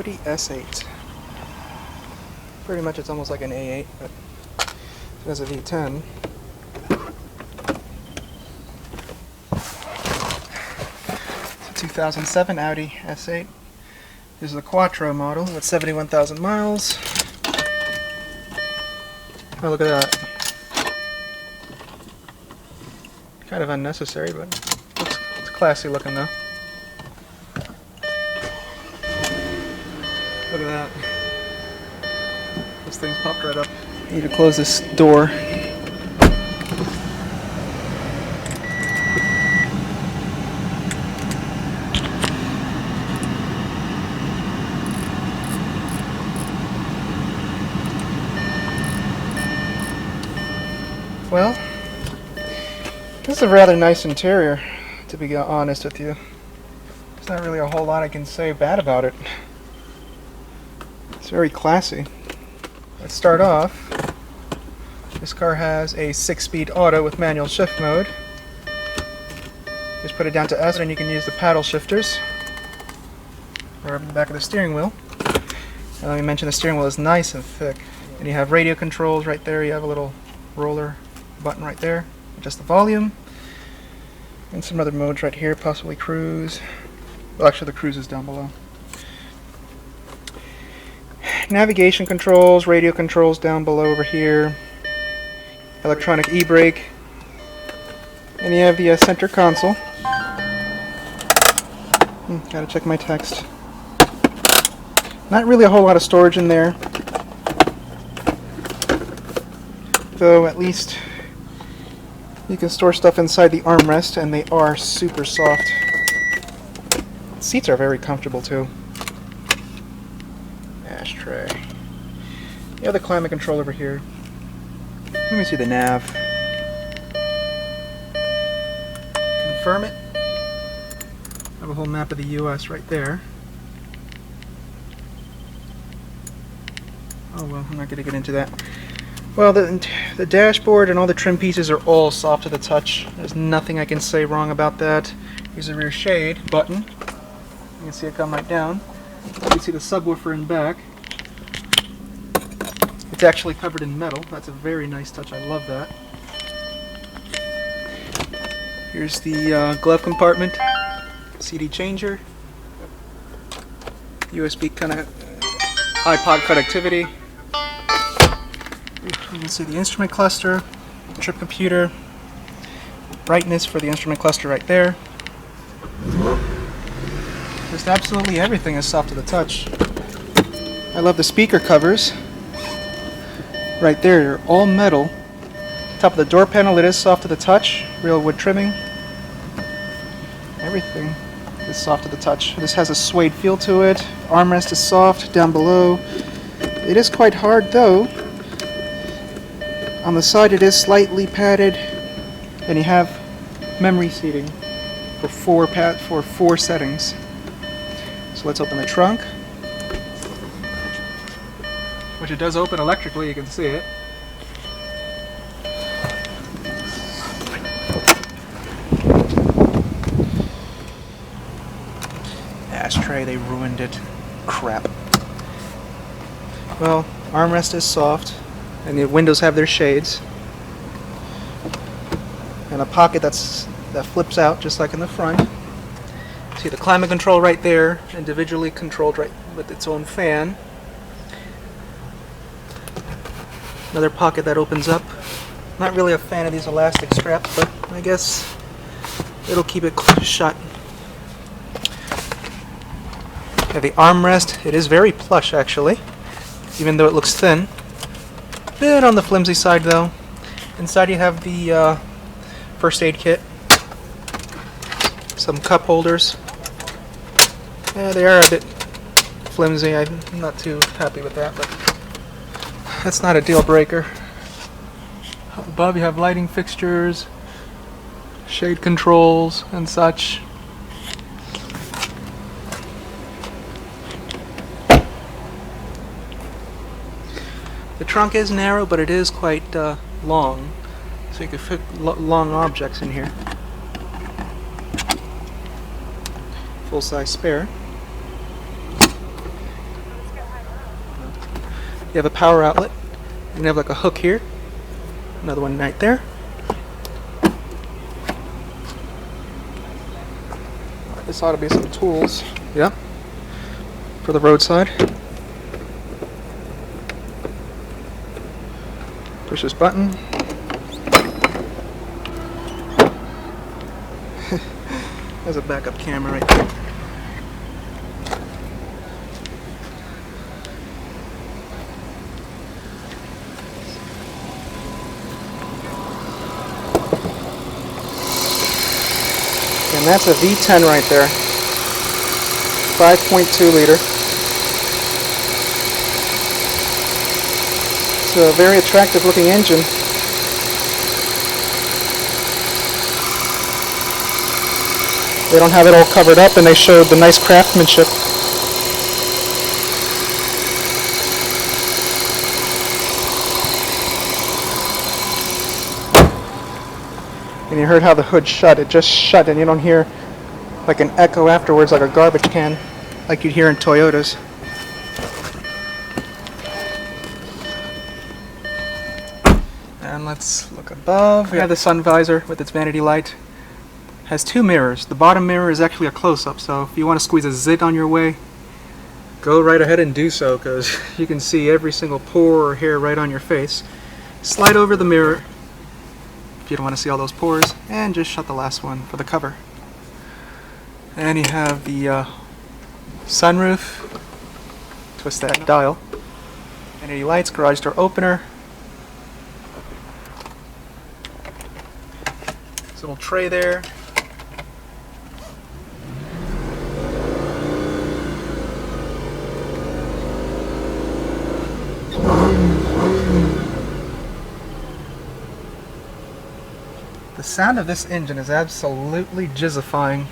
Audi S8. Pretty much it's almost like an A8, but it has a V10. It's a 2007 Audi S8. This is the Quattro model with 71,000 miles. Oh, look at that. Kind of unnecessary, but it's classy looking though. Look at that. This thing's popped right up. I need to close this door. Well, this is a rather nice interior, to be honest with you. There's not really a whole lot I can say bad about it. It's very classy. Let's start off. This car has a 6-speed auto with manual shift mode. Just put it down to S and you can use the paddle shifters or the back of the steering wheel. And let me mention the steering wheel is nice and thick. And you have radio controls right there. You have a little roller button right there. Adjust the volume. And some other modes right here, possibly cruise. Well, actually the cruise is down below. Navigation controls, radio controls down below over here. Electronic e-brake. And you have the center console. Gotta check my text. Not really a whole lot of storage in there. Though at least you can store stuff inside the armrest, and they are super soft. Seats are very comfortable too. Ashtray. You have the climate control over here. Let me see the nav. Confirm it. I have a whole map of the US right there. Oh well, I'm not going to get into that. Well, the dashboard and all the trim pieces are all soft to the touch. There's nothing I can say wrong about that. Here's the rear shade button. You can see it come right down. You can see the subwoofer in back. It's actually covered in metal. That's a very nice touch. I love that. Here's the glove compartment. CD changer. USB kind of iPod connectivity. You can see the instrument cluster, trip computer, brightness for the instrument cluster right there. Just absolutely everything is soft to the touch. I love the speaker covers. Right there, they're all metal. Top of the door panel, it is soft to the touch. Real wood trimming. Everything is soft to the touch. This has a suede feel to it. Armrest is soft down below. It is quite hard though. On the side it is slightly padded, and you have memory seating for four settings. So let's open the trunk, which it does open electrically, you can see it. Ashtray, they ruined it. Crap. Well, armrest is soft. And the windows have their shades. And a pocket that flips out just like in the front. See the climate control right there, individually controlled right with its own fan. Another pocket that opens up. Not really a fan of these elastic straps, but I guess it'll keep it shut. Yeah, the armrest, it is very plush actually, even though it looks thin. Bit on the flimsy side though. Inside you have the first aid kit. Some cup holders. Yeah, they are a bit flimsy. I'm not too happy with that, but that's not a deal breaker. Up above you have lighting fixtures, shade controls and such. The trunk is narrow, but it is quite long, so you can fit long objects in here. Full-size spare. You have a power outlet. You have like a hook here. Another one right there. This ought to be some tools. Yep. For the roadside. Push this button. There's a backup camera right there. And that's a V10 right there. 5.2 liter. It's a very attractive looking engine. They don't have it all covered up, and they showed the nice craftsmanship. And you heard how the hood shut. It just shut, and you don't hear like an echo afterwards like a garbage can like you'd hear in Toyotas. And let's look above. We have the sun visor with its vanity light. Has two mirrors. The bottom mirror is actually a close-up, so if you want to squeeze a zit on your way, go right ahead and do so, because you can see every single pore or hair right on your face. Slide over the mirror if you don't want to see all those pores, and just shut the last one for the cover. And you have the sunroof. Twist that dial. Vanity lights, garage door opener. This little tray there. The sound of this engine is absolutely jizzifying.